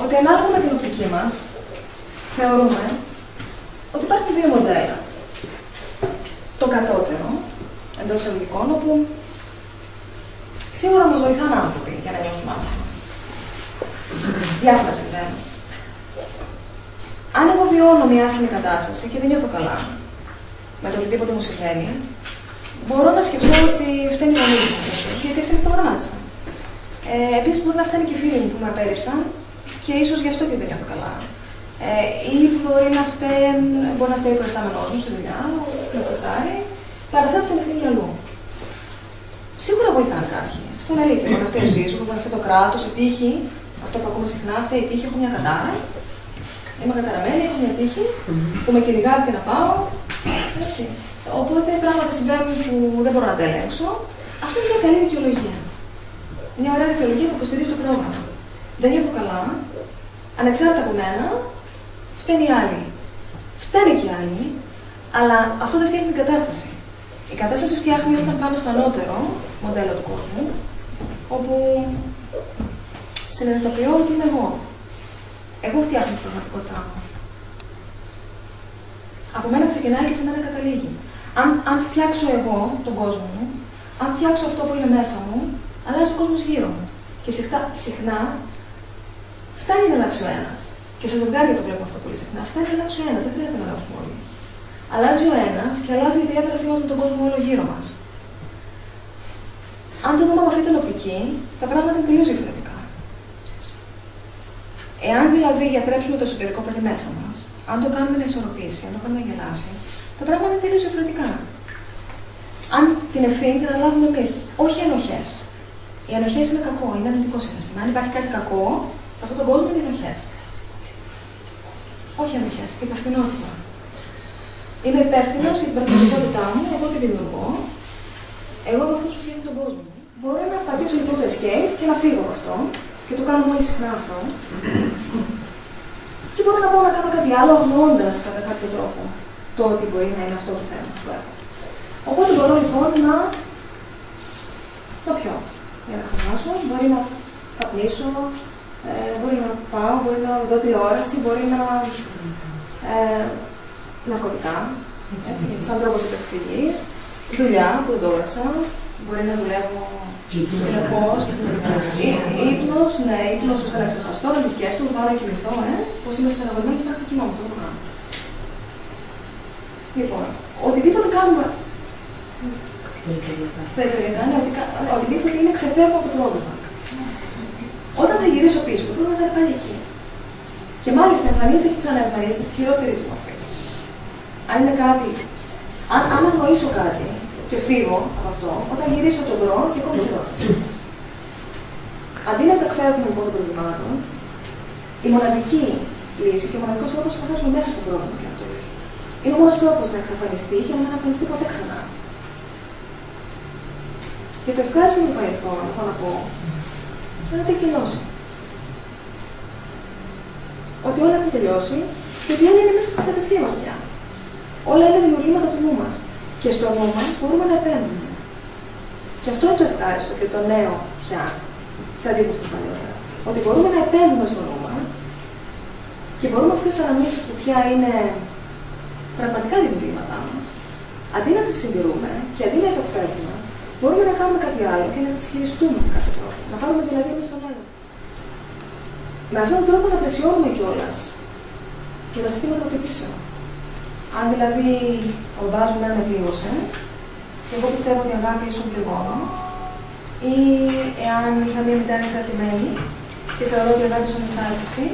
ότι ανάλογα με την οπτική μας, θεωρούμε ότι υπάρχουν δύο μοντέλα. Το κατώτερο, εντός εισαγωγικών, όπου σίγουρα μας βοηθάνε άνθρωποι για να νιώσουμε άσχημα. Διάφορα συμβαίνουν. Αν εγώ βιώνω μια άσχημη κατάσταση και δεν νιώθω καλά με το οτιδήποτε μου συμβαίνει, μπορώ να σκεφτώ ότι φταίνει ο ίδιος μου, ίσως, γιατί αυτή το γραμμάτισα. Επίσης, μπορεί να φτάνει και οι φίλοι μου που με απέρριψαν και ίσως γι' αυτό και δεν νιώθω καλά. Ή μπορεί να φταίει ο προϊστάμενός μου στη δουλειά, να στρεσάρει, παραθέτω την ευθύνη αλλού. Σίγουρα βοηθάνε κάποιοι. Αυτό είναι αλήθεια. Μπορεί να φταίει ο σύζυγος, μπορεί να φταίει το κράτος, η τύχη. Αυτό που ακούμε συχνά, φταίει η τύχη. Έχω μια κατάρα. Είμαι καταραμένη, έχω μια τύχη που με κυνηγάει και να πάω. Έτσι. Οπότε πράγματα συμβαίνουν που δεν μπορώ να τα ελέγξω. Αυτό είναι μια καλή δικαιολογία. Μια ωραία δικαιολογία που υποστηρίζει το πρόγραμμα. Δεν νιώθω καλά, ανεξάρτητα από μένα, φταίνει οι άλλοι. Φταίνει και οι άλλοι, αλλά αυτό δεν φτιάχνει την κατάσταση. Η κατάσταση φτιάχνει όταν πάμε στο ανώτερο μοντέλο του κόσμου, όπου συνειδητοποιώ ότι είμαι εγώ. Εγώ φτιάχνω την πραγματικότητά μου. Από μένα ξεκινάει και σε μένα καταλήγει. Αν φτιάξω εγώ τον κόσμο μου, αν φτιάξω αυτό που είναι μέσα μου, αλλάζει ο κόσμος γύρω μου. Και συχνά φτάνει να αλλάξει ο ένας. Και σε ζευγάρια το βλέπουμε αυτό πολύ συχνά. Φτάνει να αλλάξει ο ένας, δεν χρειάζεται να αλλάξουμε όλοι. Αλλάζει ο ένας και αλλάζει η διάδρασή μας με τον κόσμο όλο γύρω μας. Αν το δούμε με αυτή την οπτική, τα πράγματα είναι τελείως διαφορετικά. Εάν δηλαδή γιατρέψουμε το εσωτερικό παιδί μέσα μας, αν το κάνουμε να ισορροπήσει, αν το κάνουμε να γελάσει, τα πράγματα είναι τελείως διαφορετικά. Αν την ευθύνη την αναλάβουμε εμείς, όχι ενοχές. Οι ενοχές είναι κακό, είναι αρνητικό συναίσθημα. Αν υπάρχει κάτι κακό, σε αυτόν τον κόσμο είναι ενοχές. Όχι ενοχές, υπευθυνότητα. Είμαι υπεύθυνος για την πραγματικότητά μου, εγώ τη δημιουργώ. Εγώ είμαι αυτός που φτιάχνει τον κόσμο. Μπορώ να πατήσω λοιπόν το escape και να φύγω από αυτό, και το κάνω πολύ συχνά αυτό. Και μπορώ να πάω να κάνω κάτι άλλο, αγνοώντας κατά κάποιο τρόπο το ότι μπορεί να είναι αυτό το θέμα που έχω. Οπότε μπορώ λοιπόν να το πιω. Για να ξεχάσω, μπορεί να καπνίσω, μπορεί να φάω, μπορεί να δω τηλεόραση, μπορεί να ναρκωτικά, έτσι, σαν τρόπος επεκφυγής, δουλειά που δεν το έγραψα, μπορεί να δουλεύω συνεχώς, ύπνος, ναι, ύπνος ώστε να ξεχαστώ, να τη σκέφτομαι, πάω να κοιμηθώ, πως είμαι στεναχωρημένη και να κοιμάμαι, αυτό το κάνω. Λοιπόν, οτιδήποτε κάνουμε περιφερειακά, οτιδήποτε είναι ξεφεύγω από το πρόβλημα. Όταν θα γυρίσω πίσω, το πρόβλημα θα είναι πάλι εκεί. Και μάλιστα εμφανίζεται και ξαναεμφανίζεται στη χειρότερη του μορφή. Αν είναι κάτι, αν αγνοήσω κάτι και φύγω από αυτό, όταν γυρίσω το βρω και ακόμη χειρότερα. Αντί να εκφεύγουμε λοιπόν των προβλημάτων, η μοναδική λύση και ο μοναδικός τρόπος είναι να χάσουμε μέσα στο πρόβλημα και να το λύσουμε. Είναι ο μόνος τρόπος να εξαφανιστεί και να μην εμφανιστεί ποτέ ξανά. Και το ευχάριστο του παρελθόν, έχω να πω, είναι ότι έχει τελειώσει. Ότι όλα έχουν τελειώσει και ότι όλα είναι μέσα στη φαντασία μας πια. Όλα είναι δημιουργήματα του νου μας. Και στο νου μας μπορούμε να επέμβουμε. Και αυτό είναι το ευχάριστο και το νέο πια, σε αντίθεση με παλιότερα. Ότι μπορούμε να επέμβουμε στο νου μας και μπορούμε αυτές τις αναμνήσεις που πια είναι πραγματικά δημιουργήματά μας, αντί να τις συντηρούμε και αντί να υποφεύγουμε, μπορούμε να κάνουμε κάτι άλλο και να τις χειριστούμε με κάποιο τρόπο. Να πάρουμε δηλαδή εμείς τον έργο. Με αυτόν τον τρόπο να πλαισιώνουμε κιόλας και τα συστήματα απαιτήσεων. Αν δηλαδή ο μπάς μου με πλήγωσε, και εγώ πιστεύω ότι η αγάπη ίσον πληγώνω, ή εάν είχα μία μητέρα εξαρτημένη και θεωρώ ότι η αγάπη ίσον εξάρτηση,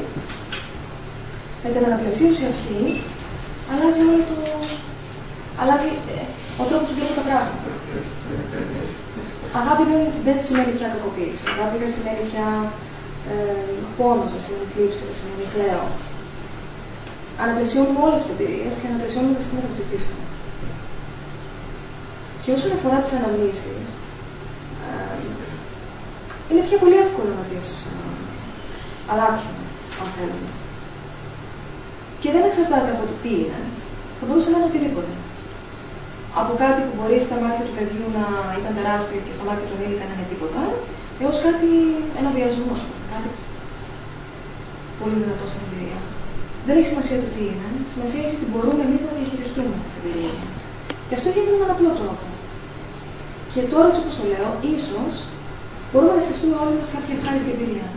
με την αναπλαισίωση αυτή, αλλάζει όλο το. Αλλάζει ο τρόπος που βλέπω τα πράγματα. Αγάπη δεν σημαίνει πια κακοποίηση. Αγάπη δεν σημαίνει πια πόνος, δεν σημαίνει θλίψη, δεν σημαίνει κλαίω. Αναπλαισιώνουμε όλες τις εμπειρίες και αναπλαισιώνουμε τα συστήματα που φύσαμε. Και όσον αφορά τις αναμνήσεις, είναι πια πολύ εύκολο να τις αλλάξουμε, αν θέλουμε. Και δεν εξαρτάται από το τι είναι. Θα μπορούσε να είναι οτιδήποτε. Από κάτι που μπορεί στα μάτια του παιδιού να ήταν τεράστιο και στα μάτια του ενήλικα να είναι τίποτα, έως κάτι, ένα βιασμό, κάτι που πολύ δυνατό στην εμπειρία. Δεν έχει σημασία το τι είναι. Σημασία έχει ότι μπορούμε εμείς να διαχειριστούμε τις εμπειρίες μας. Και αυτό γίνεται με έναν απλό τρόπο. Και τώρα, όπως το λέω, ίσως μπορούμε να σκεφτούμε όλοι μας κάποια ευχάριστη εμπειρία.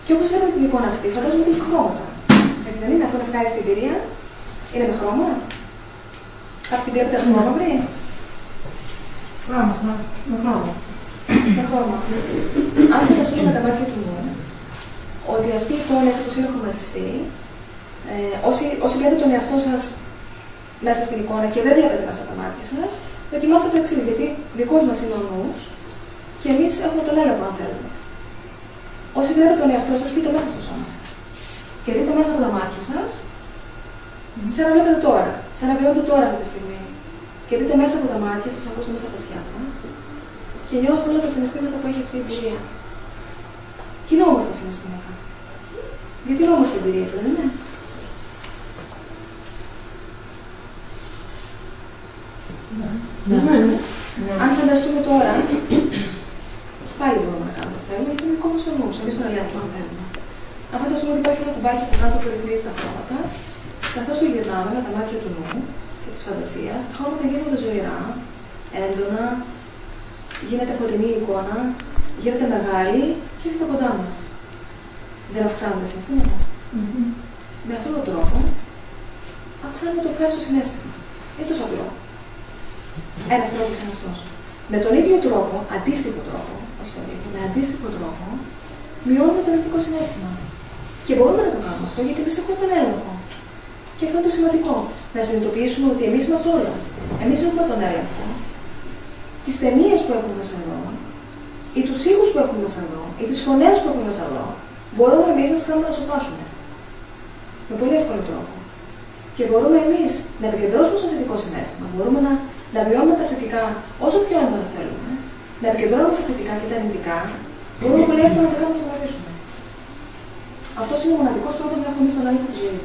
Και όπως βλέπετε την εικόνα αυτή, φαντάζομαι ότι έχει χρώματα. Έτσι δεν είναι, αυτό είναι ευχάριστη εμπειρία? Είναι με χρώμα? Κάποιοι βλέπετε αστυνόμα πριν? Με χρώμα. Με χρώμα. Αν φανταστούμε με τα μάτια του νου, ότι αυτή η εικόνα έτσι όπως είναι χρωματιστή, όσοι βλέπετε τον εαυτό σας μέσα στην εικόνα και δεν βλέπετε μέσα από τα μάτια σας, δοκιμάστε το εξής, γιατί δικός μας είναι ο νους και εμείς έχουμε τον έλεγχο αν θέλουμε. Όσοι βλέπετε τον εαυτό σας, πείτε μέσα στο σώμα σας. Και δείτε μέσα από τα μάτια σας, σαν να βλέπετε τώρα, σαν να βιώνετε τώρα αυτή τη στιγμή. Και δείτε μέσα από τα μάτια σας, ακούστε μέσα από τα αυτιά σας, και νιώστε όλα τα συναισθήματα που έχει αυτή η εμπειρία. Και είναι όμορφα συναισθήματα. Γιατί είναι όμορφη εμπειρία, δεν είναι? Αν φανταστούμε τώρα, πάλι μπορούμε να κάνουμε το θέλουμε, γιατί είναι δικό μας ο νους, εμείς τον ελέγχουμε αν θέλουμε. Αν φανταστούμε ότι υπάρχει ένα κουμπάκι που κάτω που ρυθμίζει τα χρώματα, καθώς το γυρνάμε με τα μάτια του νου και της φαντασίας, τα χρώματα γίνονται ζωηρά, έντονα, γίνεται φωτεινή εικόνα, γίνεται μεγάλη και έρχεται κοντά μας. Δεν αυξάνονται συναισθήματα. Με αυτόν τον τρόπο, αυξάνουμε το ευχάριστο συναίσθημα. Είναι τόσο απλό. Ένας τρόπος είναι αυτός. Με τον ίδιο τρόπο, αντίστοιχο τρόπο, όχι τον ίδιο, με αντίστοιχο τρόπο, μειώνουμε το αρνητικό συναίσθημα. Και μπορούμε να το κάνουμε αυτό γιατί εμείς έχουμε τον έλεγχο. Και αυτό είναι το σημαντικό. Να συνειδητοποιήσουμε ότι εμείς είμαστε όλα. Εμείς έχουμε τον έλεγχο. Τις ταινίες που έχουμε μέσα εδώ, ή τους ήχους που έχουμε μέσα εδώ, ή τις φωνές που έχουμε μέσα εδώ, μπορούμε εμείς να τις κάνουμε να σοπάσουμε. Με πολύ εύκολο τρόπο. Και μπορούμε εμείς να επικεντρώσουμε στο θετικό συναίσθημα. Μπορούμε να βιώνουμε τα θετικά όσο πιο έντονα θέλουμε, να επικεντρώνουμε στα θετικά και τα αρνητικά, μπορούμε πολύ εύκολα να τα κάνουμε να σταματήσουμε. Αυτό είναι ο μοναδικός τρόπος να έχουμε εμείς τον έλεγχο τη ζωή.